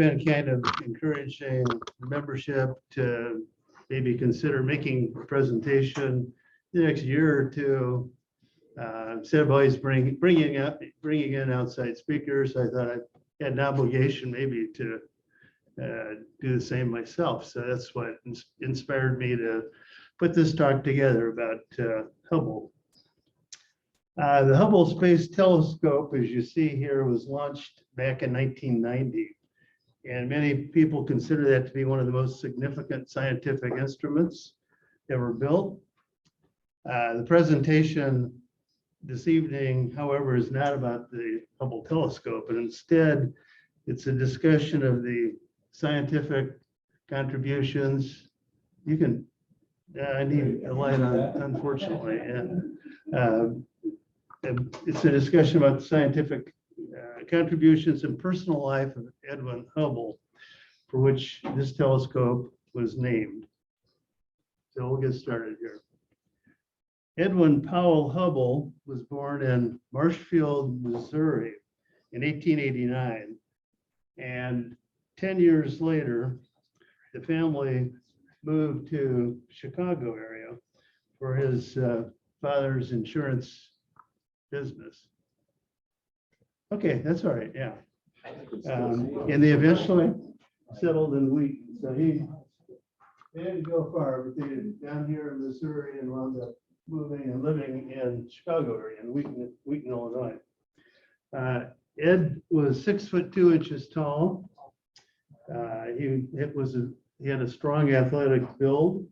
been kind of encouraging membership to maybe consider making a presentation the next year or two. Instead of always bringing in outside speakers, I thought I had an obligation maybe to do the same myself. So that's what inspired me to put this talk together about Hubble. The Hubble Space Telescope, as you see here, was launched back in 1990. And many people consider that to be one of the most significant scientific instruments ever built. The presentation this evening, however, is not about the Hubble telescope, but instead it's a discussion of the scientific contributions. You can, I need a light on, unfortunately. And it's a discussion about the scientific contributions and personal life of Edwin Hubble, for which this telescope was named. So we'll get started here. Edwin Powell Hubble was born in Marshfield, Missouri in 1889. And 10 years later, the family moved to Chicago area for his father's insurance business. Okay, that's all right, yeah. And they eventually settled in Wheaton. So they didn't go far, but they down here in Missouri and wound up moving and living in Chicago area in Wheaton, Illinois. Ed was 6'2" tall. He had a strong athletic build,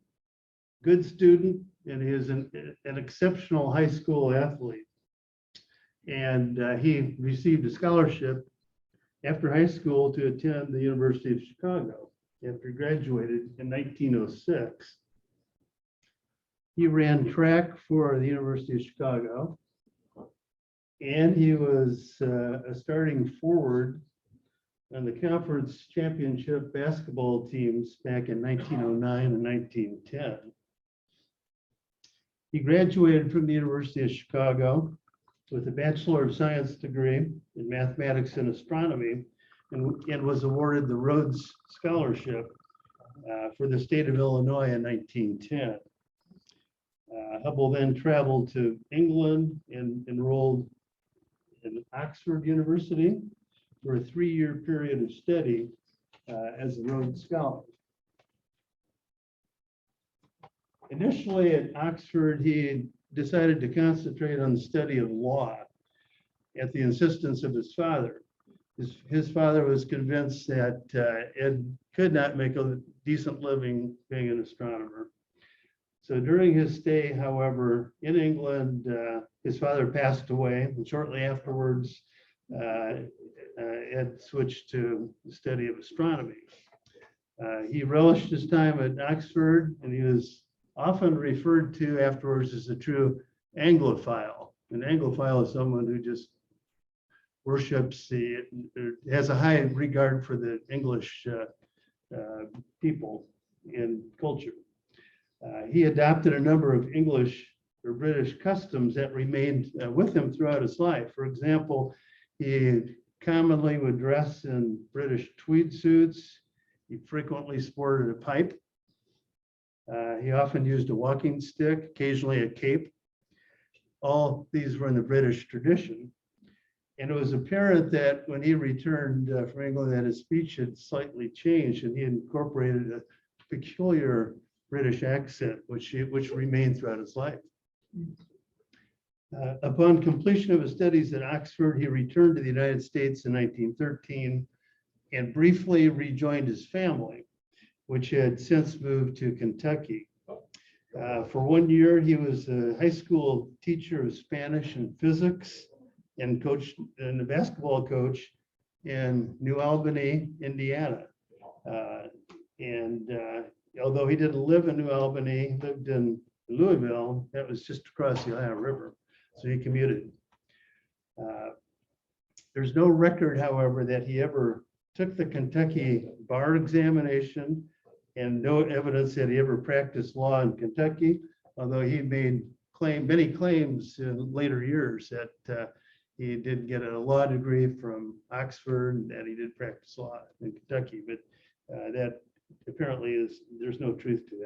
good student, and he is an exceptional high school athlete. And he received a scholarship after high school to attend the University of Chicago after he graduated in 1906. He ran track for the University of Chicago, and he was a starting forward on the conference championship basketball teams back in 1909 and 1910. He graduated from the University of Chicago with a Bachelor of Science degree in mathematics and astronomy, and was awarded the Rhodes Scholarship for the state of Illinois in 1910. Hubble then traveled to England and enrolled in Oxford University for a 3-year period of study as a Rhodes Scholar. Initially at Oxford, he decided to concentrate on the study of law at the insistence of his father. His father was convinced that Ed could not make a decent living being an astronomer. So during his stay, however, in England, his father passed away, and shortly afterwards, Ed switched to the study of astronomy. He relished his time at Oxford, and he was often referred to afterwards as a true Anglophile. An Anglophile is someone who just worships has a high regard for the English people and culture. He adopted a number of English or British customs that remained with him throughout his life. For example, he commonly would dress in British tweed suits. He frequently sported a pipe. He often used a walking stick, occasionally a cape. All these were in the British tradition. And it was apparent that when he returned from England that his speech had slightly changed, and he incorporated a peculiar British accent, which remained throughout his life. Upon completion of his studies at Oxford, he returned to the United States in 1913 and briefly rejoined his family, which had since moved to Kentucky. For 1 year, he was a high school teacher of Spanish and physics and a basketball coach in New Albany, Indiana. Although he didn't live in New Albany, he lived in Louisville, that was just across the Ohio River, so he commuted. There's no record, however, that he ever took the Kentucky bar examination, and no evidence that he ever practiced law in Kentucky, although he made many claims in later years that He did get a law degree from Oxford, and he did practice law in Kentucky, but that apparently there's no truth to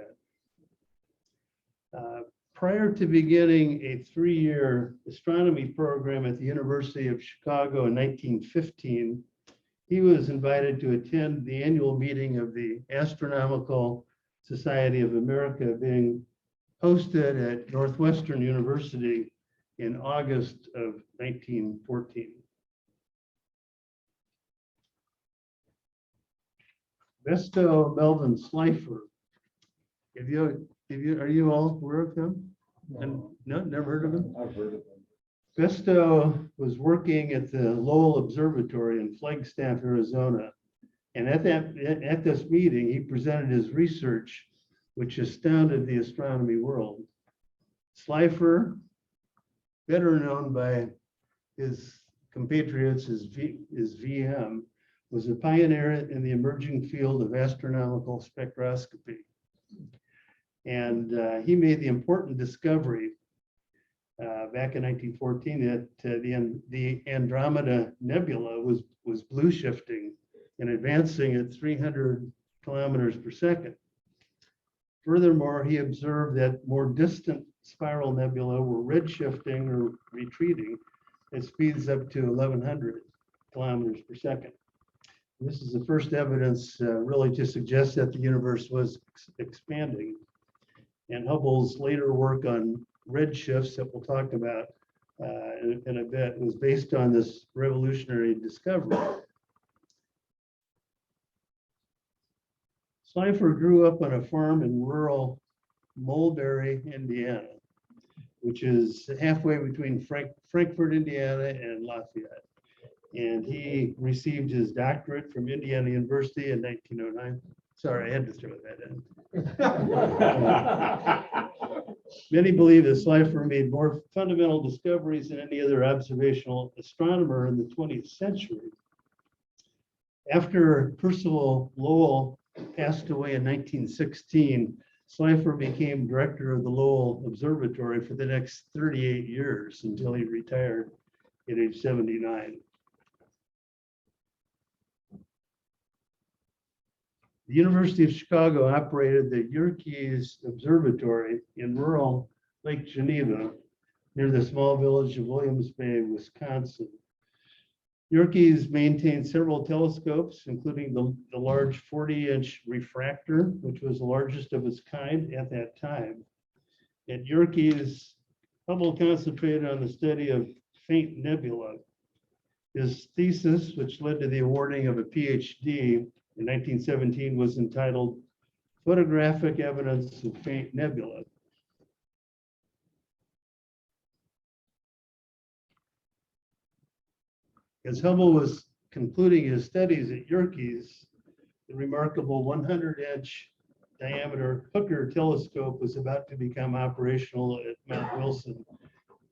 that. Prior to beginning a 3-year astronomy program at the University of Chicago in 1915, he was invited to attend the annual meeting of the Astronomical Society of America being hosted at Northwestern University in August of 1914. Vesto, Melvin, Slipher. Are you all aware of him? No, never heard of him? I've heard of him. Vesto was working at the Lowell Observatory in Flagstaff, Arizona. And at this meeting, he presented his research, which astounded the astronomy world. Slipher, better known by his compatriots as VM, was a pioneer in the emerging field of astronomical spectroscopy. And he made the important discovery back in 1914 that the Andromeda Nebula was blue shifting and advancing at 300 kilometers per second. Furthermore, he observed that more distant spiral nebula were red shifting or retreating at speeds up to 1100 kilometers per second. This is the first evidence really to suggest that the universe was expanding. And Hubble's later work on red shifts that we'll talk about in a bit was based on this revolutionary discovery. Slipher grew up on a farm in rural Mulberry, Indiana, which is halfway between Frankfort, Indiana, and Lafayette. And he received his doctorate from Indiana University in 1909. Sorry, I had to throw that in. Many believe that Slipher made more fundamental discoveries than any other observational astronomer in the 20th century. After Percival Lowell passed away in 1916, Slipher became director of the Lowell Observatory for the next 38 years until he retired at age 79. The University of Chicago operated the Yerkes Observatory in rural Lake Geneva near the small village of Williams Bay, Wisconsin. Yerkes maintained several telescopes, including the large 40-inch refractor, which was the largest of its kind at that time. At Yerkes, Hubble concentrated on the study of faint nebula. His thesis, which led to the awarding of a PhD in 1917, was entitled Photographic Evidence of Faint Nebula. As Hubble was concluding his studies at Yerkes, the remarkable 100-inch diameter Hooker telescope was about to become operational at Mount Wilson,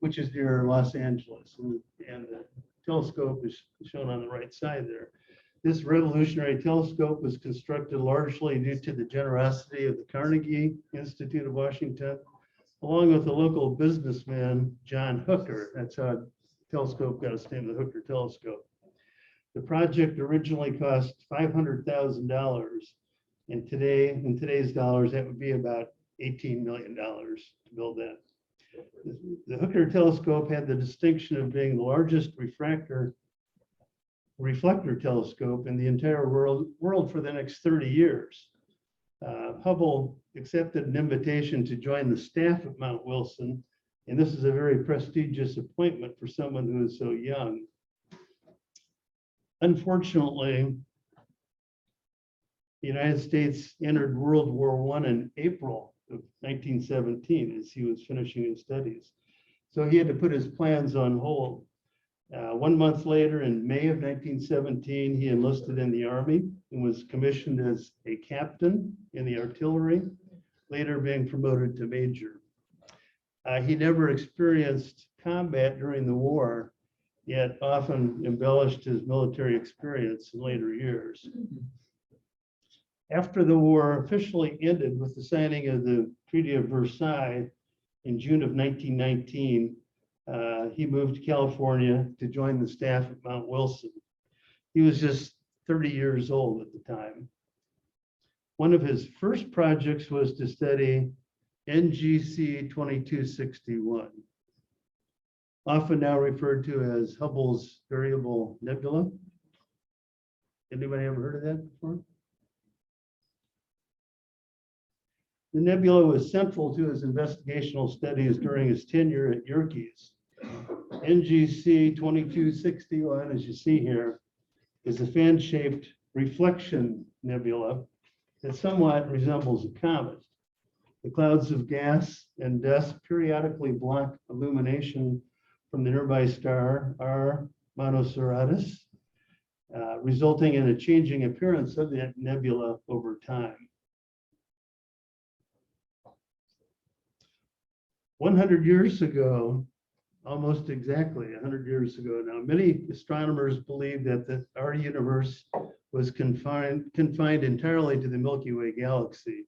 which is near Los Angeles. And the telescope is shown on the right side there. This revolutionary telescope was constructed largely due to the generosity of the Carnegie Institute of Washington, along with the local businessman, John Hooker. That's how the telescope got its name, the Hooker telescope. The project originally cost $500,000, and in today's dollars, that would be about $18 million to build that. The Hooker telescope had the distinction of being the largest reflector telescope in the entire world for the next 30 years. Hubble accepted an invitation to join the staff at Mount Wilson, and this is a very prestigious appointment for someone who is so young. Unfortunately, the United States entered World War I in April of 1917 as he was finishing his studies. So he had to put his plans on hold. 1 month later, in May of 1917, he enlisted in the Army and was commissioned as a captain in the artillery, later being promoted to major. He never experienced combat during the war, yet often embellished his military experience in later years. After the war officially ended with the signing of the Treaty of Versailles in June of 1919, he moved to California to join the staff at Mount Wilson. He was just 30 years old at the time. One of his first projects was to study NGC 2261, often now referred to as Hubble's variable nebula. Anybody ever heard of that before? The nebula was central to his investigational studies during his tenure at Yerkes. NGC 2261, as you see here, is a fan-shaped reflection nebula that somewhat resembles a comet. The clouds of gas and dust periodically block illumination from the nearby star Arata, resulting in a changing appearance of that nebula over time. 100 years ago, almost exactly 100 years ago now, many astronomers believed that our universe was confined entirely to the Milky Way galaxy,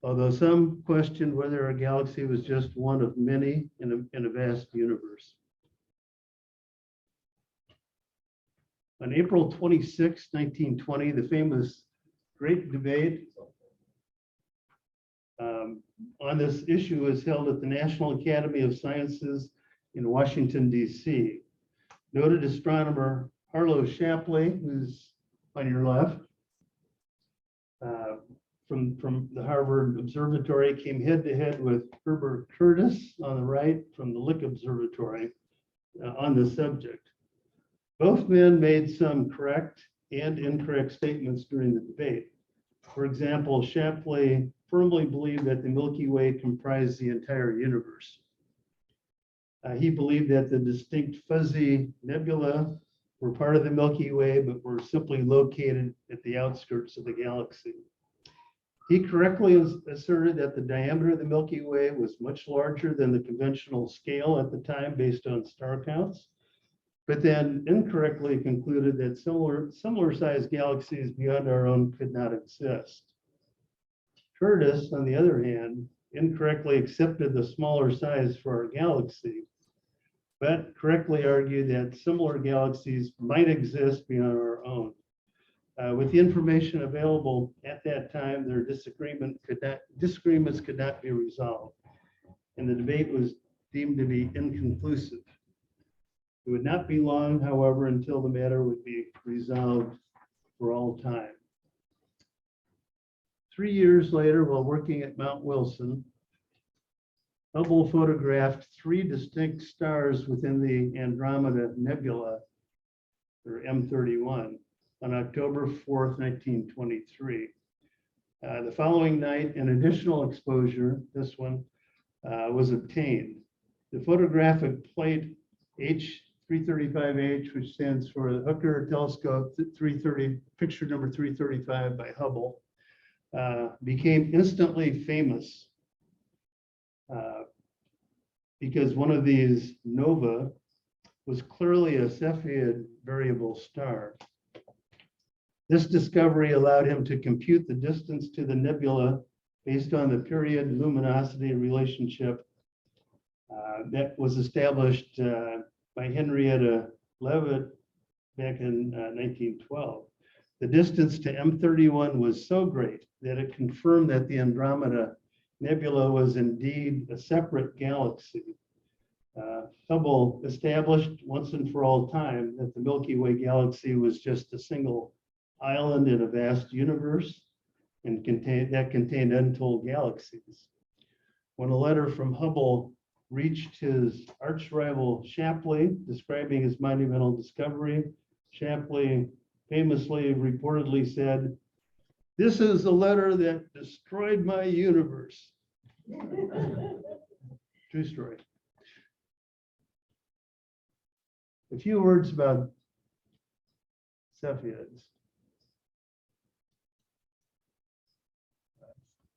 although some questioned whether our galaxy was just one of many in a vast universe. On April 26, 1920, the famous Great Debate on this issue was held at the National Academy of Sciences in Washington, D.C. Noted astronomer Harlow Shapley, who's on your left, from the Harvard Observatory, came head-to-head with Herbert Curtis on the right from the Lick Observatory on the subject. Both men made some correct and incorrect statements during the debate. For example, Shapley firmly believed that the Milky Way comprised the entire universe. He believed that the distinct fuzzy nebula were part of the Milky Way, but were simply located at the outskirts of the galaxy. He correctly asserted that the diameter of the Milky Way was much larger than the conventional scale at the time based on star counts, but then incorrectly concluded that similar sized galaxies beyond our own could not exist. Curtis, on the other hand, incorrectly accepted the smaller size for our galaxy, but correctly argued that similar galaxies might exist beyond our own. With the information available at that time, their disagreements could not be resolved, and the debate was deemed to be inconclusive. It would not be long, however, until the matter would be resolved for all time. 3 years later, while working at Mount Wilson, Hubble photographed 3 distinct stars within the Andromeda Nebula, or M31, on October 4th, 1923. The following night, an additional exposure, this one, was obtained. The photographic plate H335H, which stands for the Hooker Telescope 330, picture number 335 by Hubble, became instantly famous because one of these nova was clearly a Cepheid variable star. This discovery allowed him to compute the distance to the nebula based on the period luminosity relationship that was established by Henrietta Leavitt back in 1912. The distance to M31 was so great that it confirmed that the Andromeda Nebula was indeed a separate galaxy. Hubble established once and for all time that the Milky Way galaxy was just a single island in a vast universe and contained untold galaxies. When a letter from Hubble reached his arch rival Shapley describing his monumental discovery, Shapley famously reportedly said, "This is the letter that destroyed my universe." True story. A few words about Cepheids.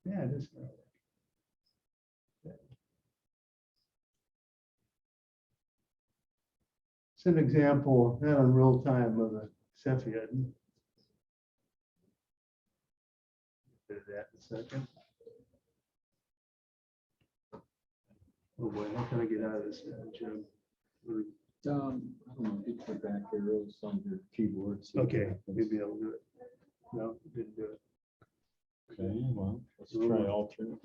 Yeah, it is. It's an example, not in real time, of a Cepheid. Do that in a second. Oh boy, how can I get out of this now, Jim? I don't know, get your back arrows on your keyboard. see what Okay, happens. maybe I'll do it. No, didn't do it. Okay, well, let's try alternate.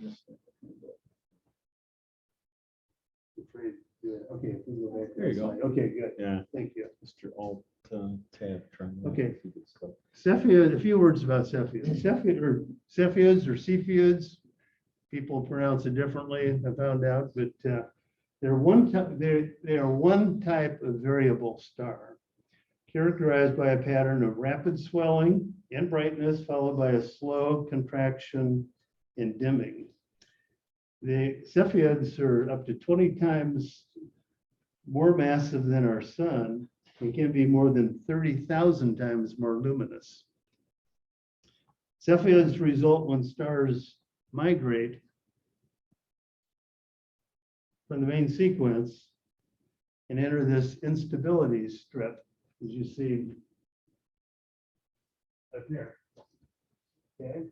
Afraid to do it. Okay, if we go back to There you the go. slide. Okay, good. Yeah, Thank you. Mr. Alt tab trying. to- Okay. Cepheid, a few words about Cepheids. Cepheids or Cepheids, people pronounce it differently, I found out, but they're one type, they are one type of variable star, characterized by a pattern of rapid swelling and brightness, followed by a slow contraction and dimming. The Cepheids are up to 20 times more massive than our sun and can be more than 30,000 times more luminous. Cepheids result when stars migrate from the main sequence and enter this instability strip, as you see up here. Okay.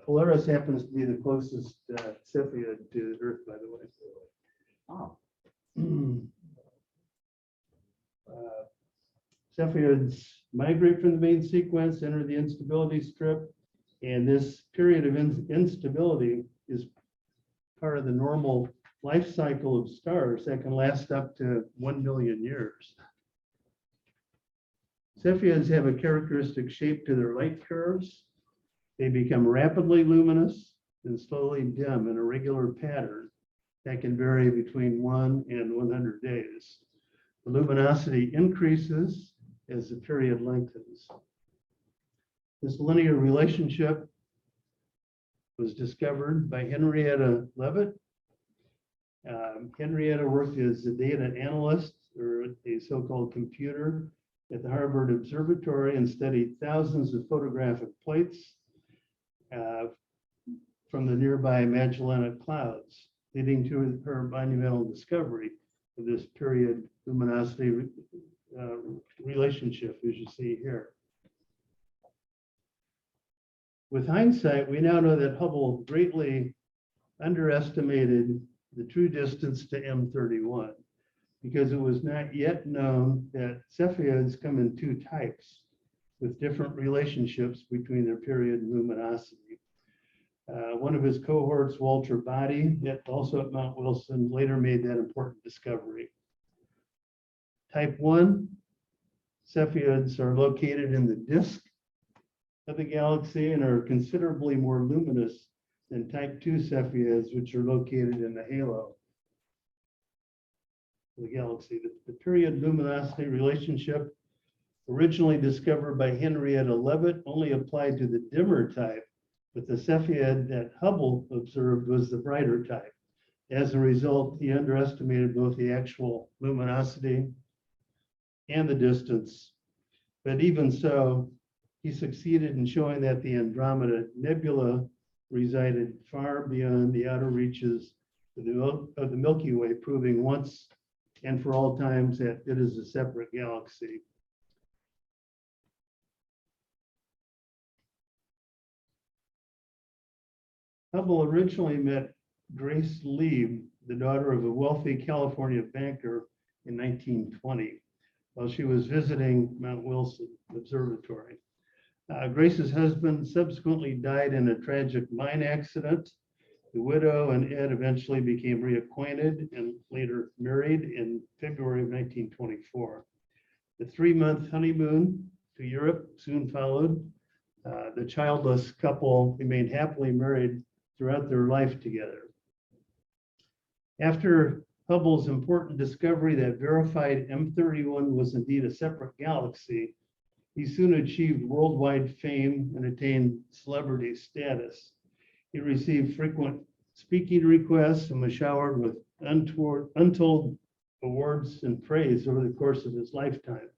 Polaris happens to be the closest Cepheid to Earth, by the way. Oh. Cepheids migrate from the main sequence, enter the instability strip, and this period of instability is part of the normal life cycle of stars that can last up to 1 million years. Cepheids have a characteristic shape to their light curves. They become rapidly luminous and slowly dim in a regular pattern that can vary between 1 and 100 days. The luminosity increases as the period lengthens. This linear relationship was discovered by Henrietta Leavitt. Henrietta worked as a data analyst or a so-called computer at the Hubble Observatory and studied thousands of photographic plates from the nearby Magellanic Clouds, leading to her monumental discovery of this period luminosity relationship, as you see here. With hindsight, we now know that Hubble greatly underestimated the true distance to M31 because it was not yet known that Cepheids come in two types with different relationships between their period and luminosity. One of his cohorts, Walter Body, also at Mount Wilson, later made that important discovery. Type 1 Cepheids are located in the disk of the galaxy and are considerably more luminous than type 2 Cepheids, which are located in the halo of the galaxy. The period luminosity relationship, originally discovered by Henrietta Leavitt, only applied to the dimmer type, but the Cepheid that Hubble observed was the brighter type. As a result, he underestimated both the actual luminosity and the distance. But even so, he succeeded in showing that the Andromeda Nebula resided far beyond the outer reaches of the Milky Way, proving once and for all times that it is a separate galaxy. Hubble originally met Grace Lee, the daughter of a wealthy California banker, in 1920, while she was visiting Mount Wilson Observatory. Grace's husband subsequently died in a tragic mine accident. The widow and Ed eventually became reacquainted and later married in February of 1924. The 3-month honeymoon to Europe soon followed. The childless couple remained happily married throughout their life together. After Hubble's important discovery that verified M31 was indeed a separate galaxy, he soon achieved worldwide fame and attained celebrity status. He received frequent speaking requests and was showered with untold awards and praise over the course of his lifetime.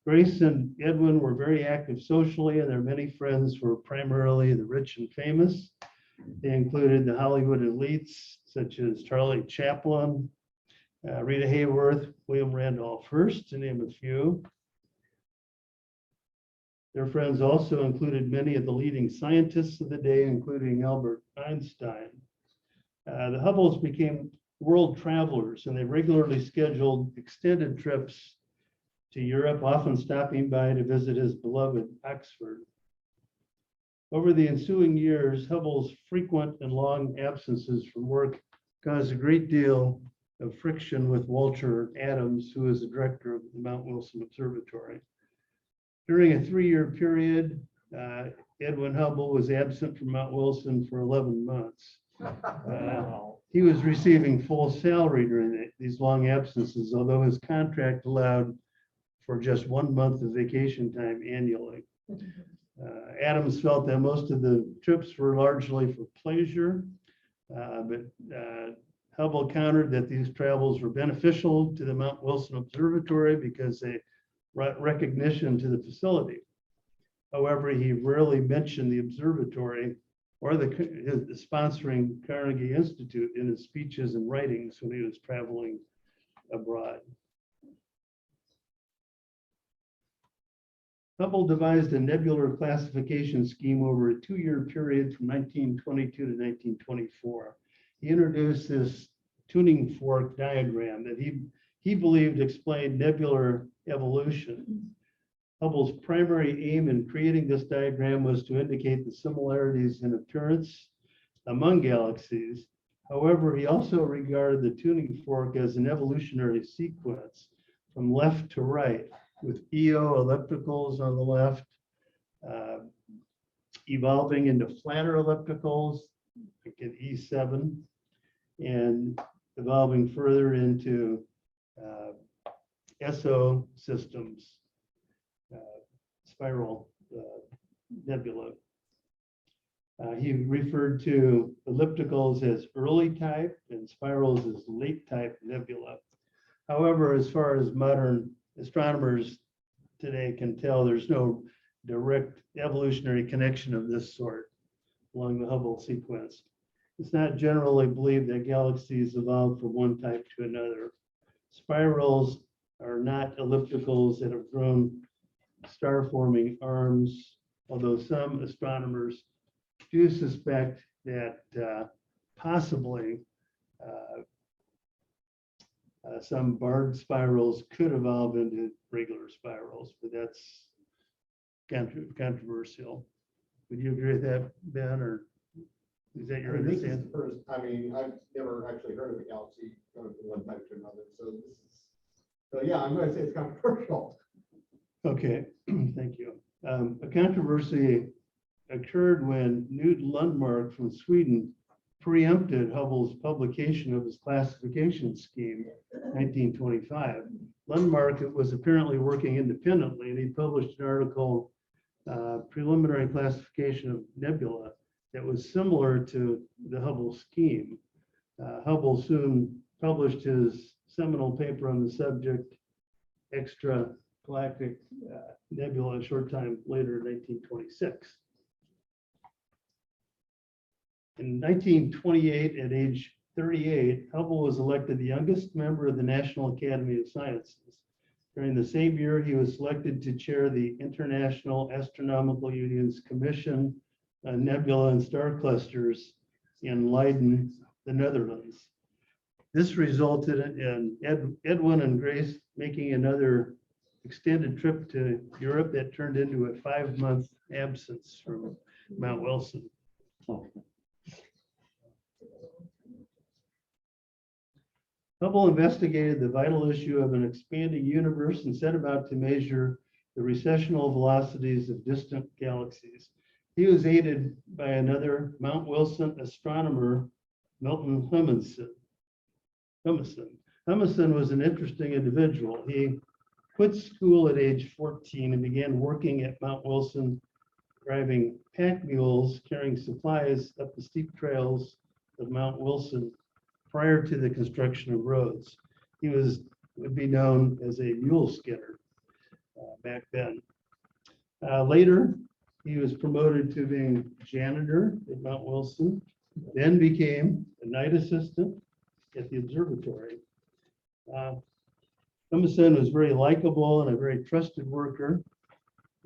Grace and Edwin were very active socially, and their many friends were primarily the rich and famous. They included the Hollywood elites, such as Charlie Chaplin, Rita Hayworth, William Randolph Hearst, to name a few. Their friends also included many of the leading scientists of the day, including Albert Einstein. The Hubbles became world travelers, and they regularly scheduled extended trips to Europe, often stopping by to visit his beloved Oxford. Over the ensuing years, Hubble's frequent and long absences from work caused a great deal of friction with Walter Adams, who is the director of the Mount Wilson Observatory. During a 3-year period, Edwin Hubble was absent from Mount Wilson for 11 months. He was receiving full salary during these long absences, although his contract allowed for just 1 month of vacation time annually. Adams felt that most of the trips were largely for pleasure, but Hubble countered that these travels were beneficial to the Mount Wilson Observatory because they brought recognition to the facility. However, he rarely mentioned the observatory or the sponsoring Carnegie Institute in his speeches and writings when he was traveling abroad. Hubble devised a nebular classification scheme over a 2-year period from 1922 to 1924. He introduced this tuning fork diagram that he believed explained nebular evolution. Hubble's primary aim in creating this diagram was to indicate the similarities in appearance among galaxies. However, he also regarded the tuning fork as an evolutionary sequence from left to right, with EO ellipticals on the left, evolving into flatter ellipticals, like an E7, and evolving further into SO systems, spiral nebula. He referred to ellipticals as early type and spirals as late type nebula. However, as far as modern astronomers today can tell, there's no direct evolutionary connection of this sort along the Hubble sequence. It's not generally believed that galaxies evolved from one type to another. Spirals are not ellipticals that have grown star-forming arms, although some astronomers do suspect that possibly some barred spirals could evolve into regular spirals, but that's controversial. Would you agree with that, Ben, or is that your This is understanding? the first, I've never actually heard of a galaxy going from one type to another, so yeah, I'm gonna say it's controversial. Okay, thank you. A controversy occurred when Knut Lundmark from Sweden preempted Hubble's publication of his classification scheme in 1925. Lundmark was apparently working independently, and he published an article, Preliminary Classification of Nebula, that was similar to the Hubble scheme. Hubble soon published his seminal paper on the subject, Extragalactic Nebula, a short time later in 1926. In 1928, at age 38, Hubble was elected the youngest member of the National Academy of Sciences. During the same year, he was selected to chair the International Astronomical Union's Commission on Nebula and Star Clusters in Leiden, the Netherlands. This resulted in Edwin and Grace making another extended trip to Europe that turned into a 5-month absence from Mount Wilson. Hubble investigated the vital issue of an expanding universe and set about to measure the recessional velocities of distant galaxies. He was aided by another Mount Wilson astronomer, Milton Humason. Humason was an interesting individual. He quit school at age 14 and began working at Mount Wilson, driving pack mules carrying supplies up the steep trails of Mount Wilson prior to the construction of roads. He would be known as a mule skidder back then. Later, he was promoted to being janitor at Mount Wilson, then became a night assistant at the observatory. Humason was very likable and a very trusted worker,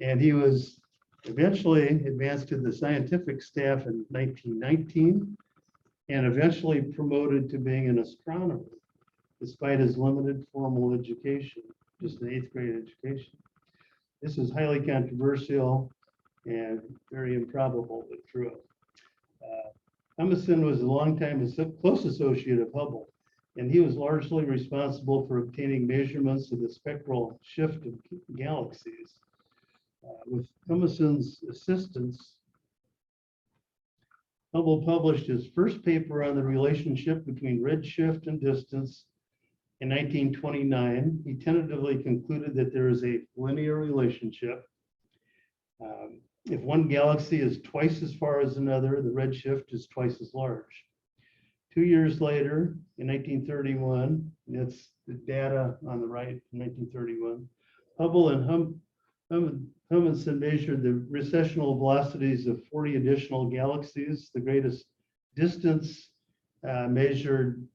and he was eventually advanced to the scientific staff in 1919. and eventually promoted to being an astronomer, despite his limited formal education, just an 8th grade education. This is highly controversial and very improbable, but true. Humason was a longtime close associate of Hubble, and he was largely responsible for obtaining measurements of the spectral shift of galaxies. With Humason's assistance, Hubble published his first paper on the relationship between redshift and distance in 1929. He tentatively concluded that there is a linear relationship. If one galaxy is twice as far as another, the redshift is twice as large. 2 years later, in 1931, that's the data on the right, in 1931, Hubble and Humason measured the recessional velocities of 40 additional galaxies. The greatest distance measured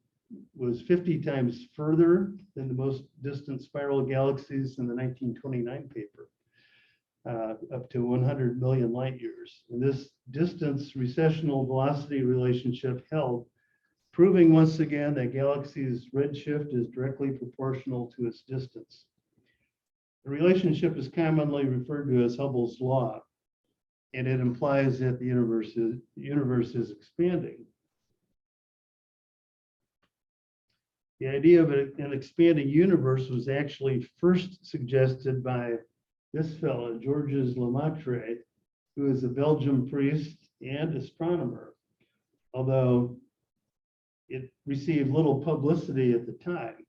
was 50 times further than the most distant spiral galaxies in the 1929 paper, up to 100 million light years. And this distance recessional velocity relationship held, proving once again that galaxies' redshift is directly proportional to its distance. The relationship is commonly referred to as Hubble's law, and it implies that the universe is expanding. The idea of an expanding universe was actually first suggested by this fellow, Georges Lemaitre, who is a Belgian priest and astronomer, although it received little publicity at the time.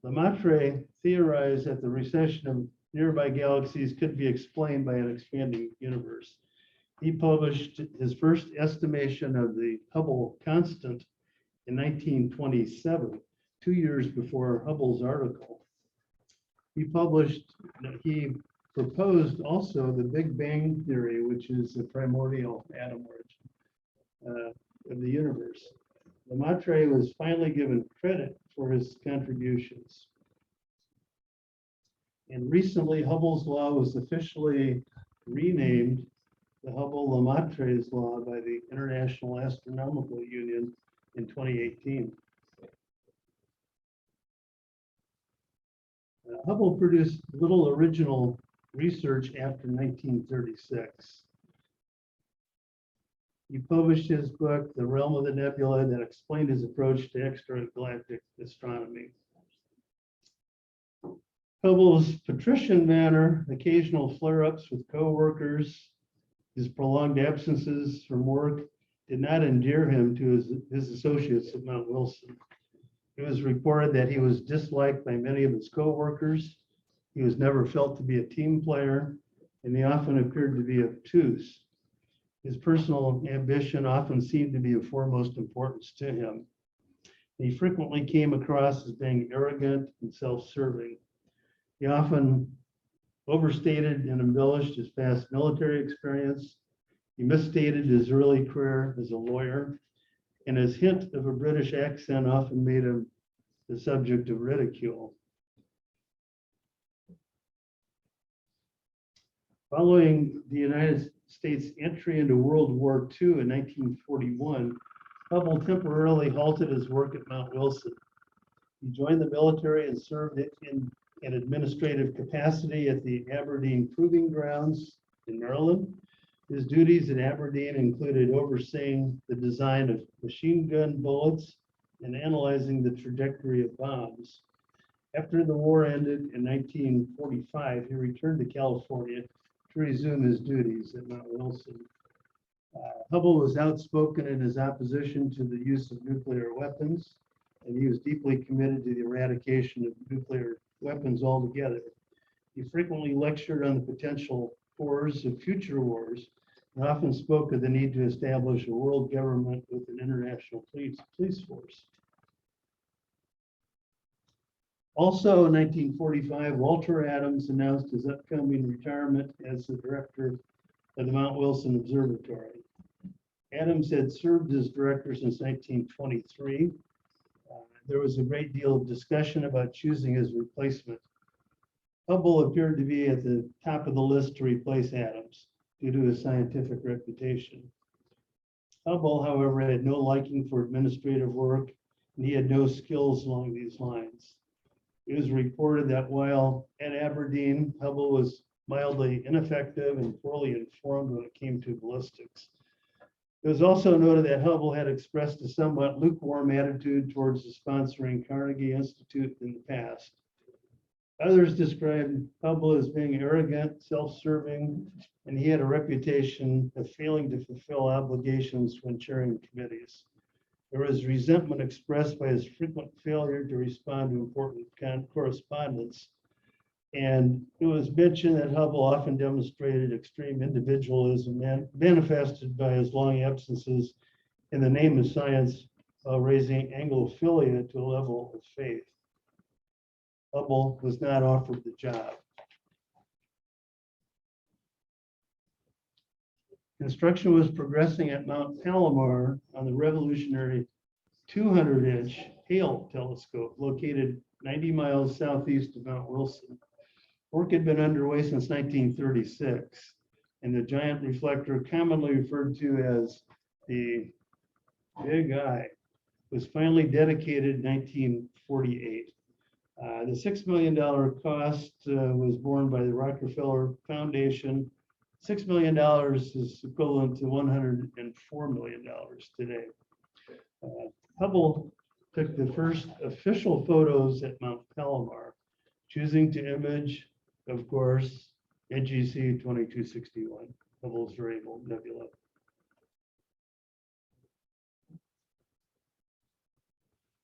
Lemaitre theorized that the recession of nearby galaxies could be explained by an expanding universe. He published his first estimation of the Hubble constant in 1927, 2 years before Hubble's article. He proposed also the Big Bang theory, which is the primordial atom origin of the universe. Lemaitre was finally given credit for his contributions. And recently, Hubble's law was officially renamed the Hubble-Lemaitre's law by the International Astronomical Union in 2018. Hubble produced little original research after 1936. He published his book, The Realm of the Nebula, that explained his approach to extragalactic astronomy. Hubble's patrician manner, occasional flare-ups with co-workers, his prolonged absences from work did not endear him to his associates at Mount Wilson. It was reported that he was disliked by many of his co-workers. He was never felt to be a team player, and he often appeared to be obtuse. His personal ambition often seemed to be of foremost importance to him. He frequently came across as being arrogant and self-serving. He often overstated and embellished his past military experience. He misstated his early career as a lawyer, and his hint of a British accent often made him the subject of ridicule. Following the United States entry into World War II in 1941, Hubble temporarily halted his work at Mount Wilson. He joined the military and served in an administrative capacity at the Aberdeen Proving Grounds in Maryland. His duties at Aberdeen included overseeing the design of machine gun bullets and analyzing the trajectory of bombs. After the war ended in 1945, he returned to California to resume his duties at Mount Wilson. Hubble was outspoken in his opposition to the use of nuclear weapons, and he was deeply committed to the eradication of nuclear weapons altogether. He frequently lectured on the potential horrors of future wars and often spoke of the need to establish a world government with an international police force. Also in 1945, Walter Adams announced his upcoming retirement as the director of the Mount Wilson Observatory. Adams had served as director since 1923. There was a great deal of discussion about choosing his replacement. Hubble appeared to be at the top of the list to replace Adams due to his scientific reputation. Hubble, however, had no liking for administrative work, and he had no skills along these lines. It was reported that while at Aberdeen, Hubble was mildly ineffective and poorly informed when it came to ballistics. It was also noted that Hubble had expressed a somewhat lukewarm attitude towards the sponsoring Carnegie Institute in the past. Others described Hubble as being arrogant, self-serving, and he had a reputation of failing to fulfill obligations when chairing committees. There was resentment expressed by his frequent failure to respond to important correspondence. And it was mentioned that Hubble often demonstrated extreme individualism manifested by his long absences in the name of science, while raising Anglophilia to a level of faith. Hubble was not offered the job. Construction was progressing at Mount Palomar on the revolutionary 200-inch Hale telescope located 90 miles southeast of Mount Wilson. Work had been underway since 1936, and the giant reflector, commonly referred to as the Big Eye, was finally dedicated in 1948. The $6 million cost was borne by the Rockefeller Foundation. $6 million is equivalent to $104 million today. Hubble took the first official photos at Mount Palomar, choosing to image, of course, NGC 2261, Hubble's variable nebula.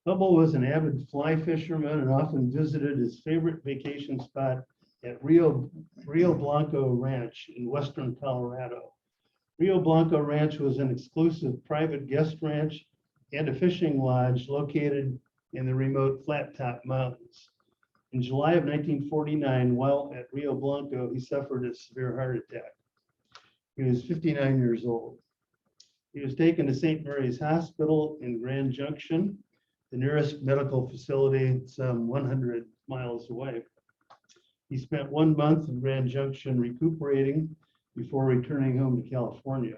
Hubble was an avid fly fisherman and often visited his favorite vacation spot at Rio Blanco Ranch in western Colorado. Rio Blanco Ranch was an exclusive private guest ranch and a fishing lodge located in the remote Flat Top Mountains. In July of 1949, while at Rio Blanco, he suffered a severe heart attack. He was 59 years old. He was taken to St. Mary's Hospital in Grand Junction, the nearest medical facility some 100 miles away. He spent 1 month in Grand Junction recuperating before returning home to California.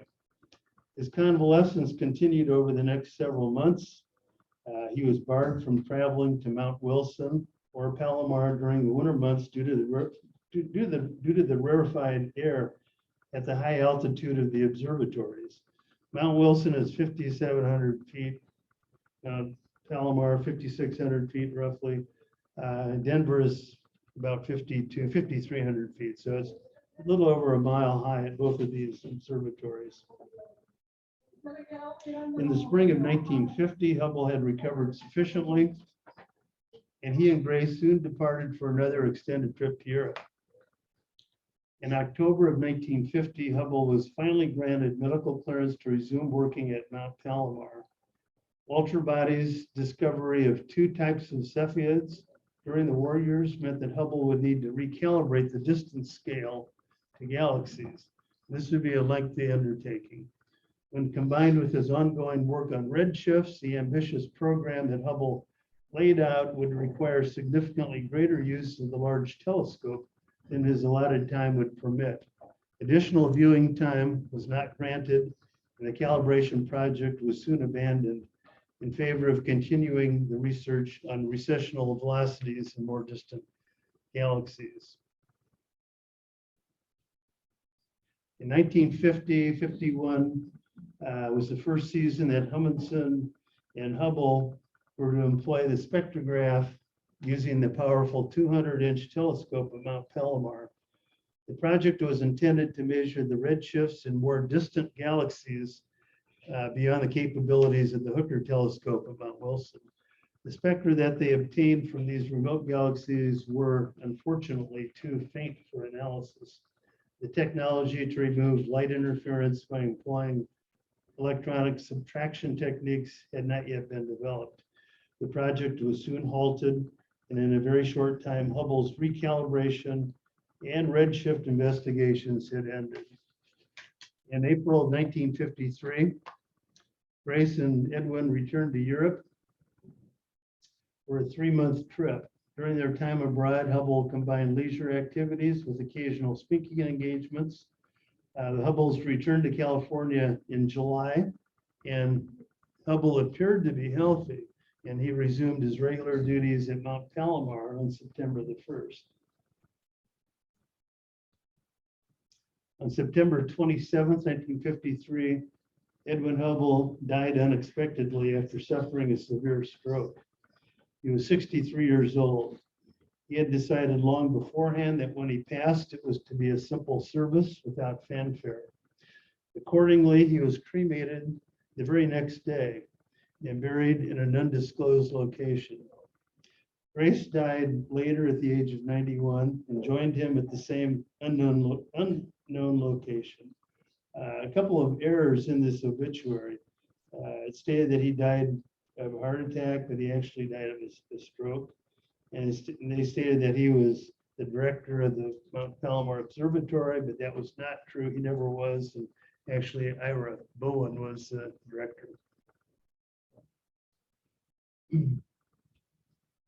His convalescence continued over the next several months. He was barred from traveling to Mount Wilson or Palomar during the winter months due to the rarefied air at the high altitude of the observatories. Mount Wilson is 5,700 feet, Palomar 5,600 feet roughly. Denver is about 5,300 feet. So it's a little over a mile high at both of these observatories. In the spring of 1950, Hubble had recovered sufficiently, and he and Grace soon departed for another extended trip to Europe. In October of 1950, Hubble was finally granted medical clearance to resume working at Mount Palomar. Walter Body's discovery of 2 types of Cepheids during the war years meant that Hubble would need to recalibrate the distance scale to galaxies. This would be a lengthy undertaking. When combined with his ongoing work on redshifts, the ambitious program that Hubble laid out would require significantly greater use of the large telescope than his allotted time would permit. Additional viewing time was not granted, and the calibration project was soon abandoned in favor of continuing the research on recessional velocities in more distant galaxies. In 1950-51 was the first season that Humason and Hubble were to employ the spectrograph using the powerful 200-inch telescope at Mount Palomar. The project was intended to measure the redshifts in more distant galaxies beyond the capabilities of the Hooker telescope at Mount Wilson. The spectra that they obtained from these remote galaxies were unfortunately too faint for analysis. The technology to remove light interference by employing electronic subtraction techniques had not yet been developed. The project was soon halted, and in a very short time, Hubble's recalibration and redshift investigations had ended. In April of 1953, Grace and Edwin returned to Europe for a 3-month trip. During their time abroad, Hubble combined leisure activities with occasional speaking engagements. The Hubbles returned to California in July and Hubble appeared to be healthy, and he resumed his regular duties at Mount Palomar on September the 1st. On September 27th, 1953, Edwin Hubble died unexpectedly after suffering a severe stroke. He was 63 years old. He had decided long beforehand that when he passed, it was to be a simple service without fanfare. Accordingly, he was cremated the very next day and buried in an undisclosed location. Grace died later at the age of 91 and joined him at the same unknown location. A couple of errors in this obituary. It stated that he died of a heart attack, but he actually died of a stroke. And they stated that he was the director of the Mount Palomar Observatory, but that was not true. He never was. And actually, Ira Bowen was the director.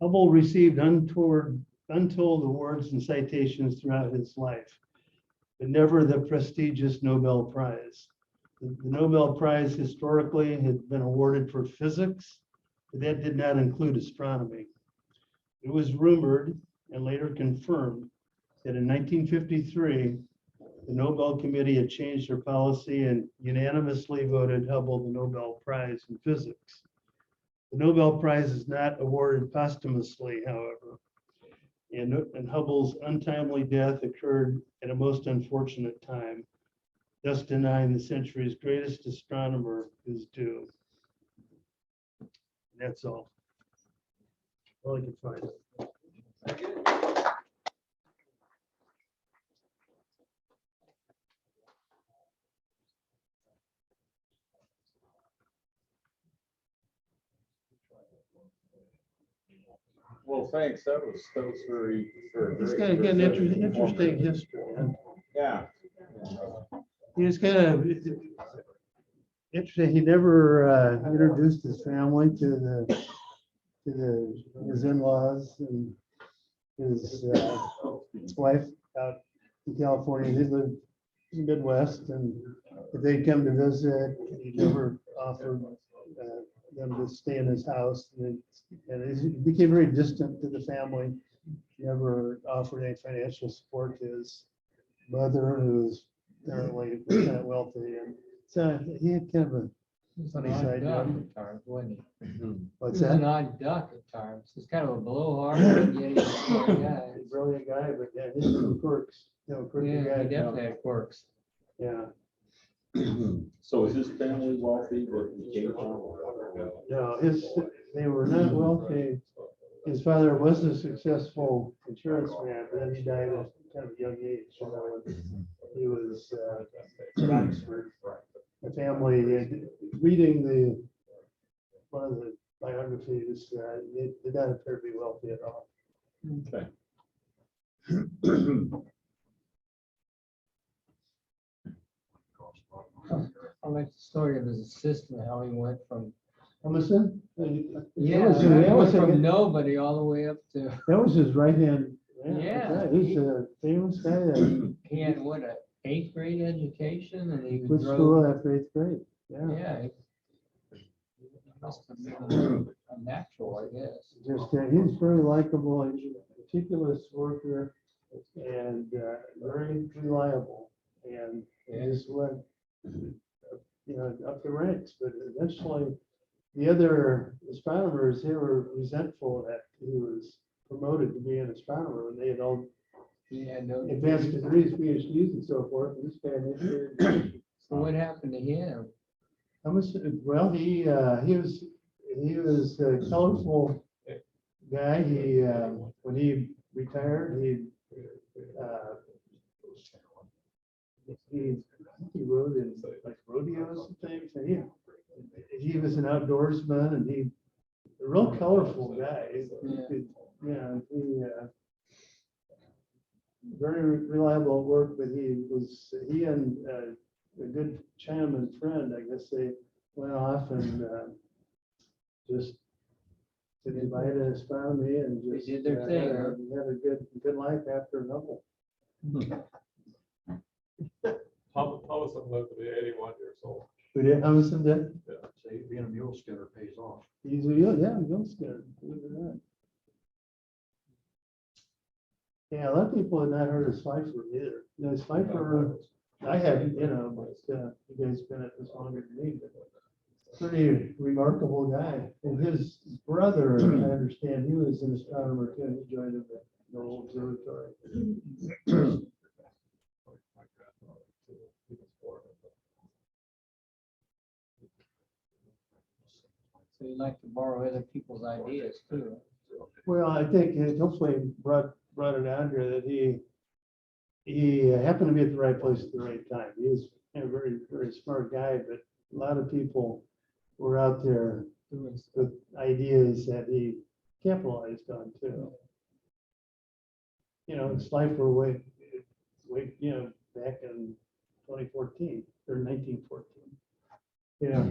Hubble received untold awards and citations throughout his life, but never the prestigious Nobel Prize. The Nobel Prize historically had been awarded for physics, but that did not include astronomy. It was rumored and later confirmed that in 1953, the Nobel Committee had changed their policy and unanimously voted Hubble the Nobel Prize in physics. The Nobel Prize is not awarded posthumously, however, and Hubble's untimely death occurred at a most unfortunate time, thus denying the century's greatest astronomer his due. That's all. All I can find. Well, thanks. That was very. He's got an interesting history. Yeah. He was kind of interesting. He never introduced his family to his in-laws and his wife out in California. They lived in the Midwest, and if they'd come to visit, he never offered them to stay in his house. And he became very distant to the family. He never offered any financial support to his mother, who was apparently kind of wealthy. And so he had kind of a funny side to him. At times, wasn't he? What's He was an that? odd duck at times. He's kind of a blowhard, but yeah, he's a smart guy. He's a brilliant guy, but yeah, his little quirks, quirky Yeah, guy. he definitely had quirks. Yeah. So is his family wealthy that he came from? No, they were not wealthy. His father was a successful insurance man, but then he died at kind of a young age. He was at Oxford. The family, reading one of the biographies, they did not appear to be wealthy at all. Okay. I like the story of his assistant, how he went from, Humason? yeah, he went from nobody all the way up to, That was his right hand. Yeah. He's a famous guy. he had what, a 8th grade education, and he Quit school after 8th grade. Yeah. He must have been a natural, I guess. Just, he's very likable, he's a meticulous worker and very reliable. And he just went, up the ranks. But eventually, the other astronomers, they were resentful that he was promoted to be an astronomer when they had all He had no advanced degrees, PhDs and so forth. And this guy initiated. So what happened to him? Well, he was a colorful guy. He when he retired, he rode in like rodeos and things. And he was an outdoorsman, and a real colorful guy. Very reliable at work, but he and a good chum and friend, I guess they went off and just did invited astronomy and just They did their thing, huh? had a good life after Hubble. Humason lived to be 81 years old. We did, Humason did? Say, being a mule skinner pays off. He's a, yeah, mule skinner. Believe it or not. Yeah, a lot of people have not heard of Slipher either. You know, Slipher, I hadn't, you know, but you guys been at this longer than me, but pretty remarkable guy. And his brother, I understand, he was an astronomer too. He joined the Rhodes Observatory. So you like to borrow other people's ideas too. Well, I think hopefully brought it out here that he happened to be at the right place at the right time. He was a very, very smart guy, but a lot of people were out there with ideas that he capitalized on too. You know, Slipher way, you know, back in 2014 or 1914. Yeah,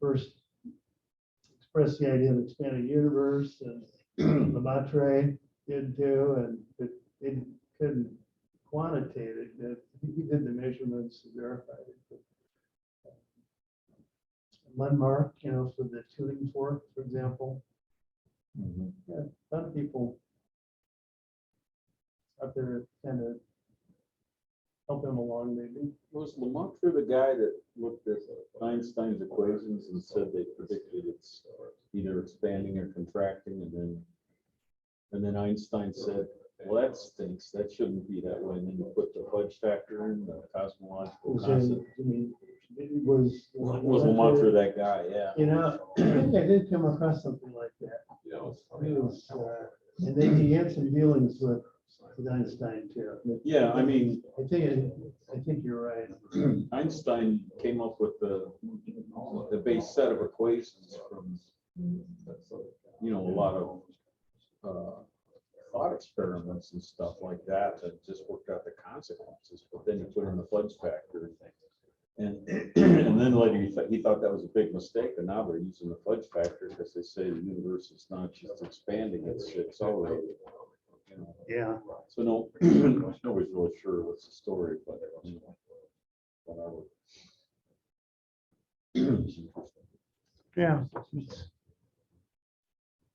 first expressed the idea of expanded universe, and Lemaitre did too, and they couldn't quantitate it. That he did the measurements to verify it. Landmark, you know, for the tuning fork, for example. Yeah, a lot of people out there kind of help him along, maybe. Was Lemaitre the guy that looked at Einstein's equations and said they predicted it's either expanding or contracting, and then Einstein said, well, that stinks, that shouldn't be that way, and then you put the fudge factor in, the cosmological constant. It was Was Lemaitre that guy? Yeah. You know, I think I did come across something like that. It was, and then he had some dealings with Einstein too. Yeah, I mean, I think you're right. Einstein came up with the base set of equations from, you know, a lot of thought experiments and stuff like that just worked out the consequences. But then he put in the fudge factor, and then later he thought that was a big mistake, and now they're using the fudge factor because they say the universe is not just expanding; it's accelerating. You know? Yeah. So nobody's really sure what's the story, but you know, whatever. Yeah.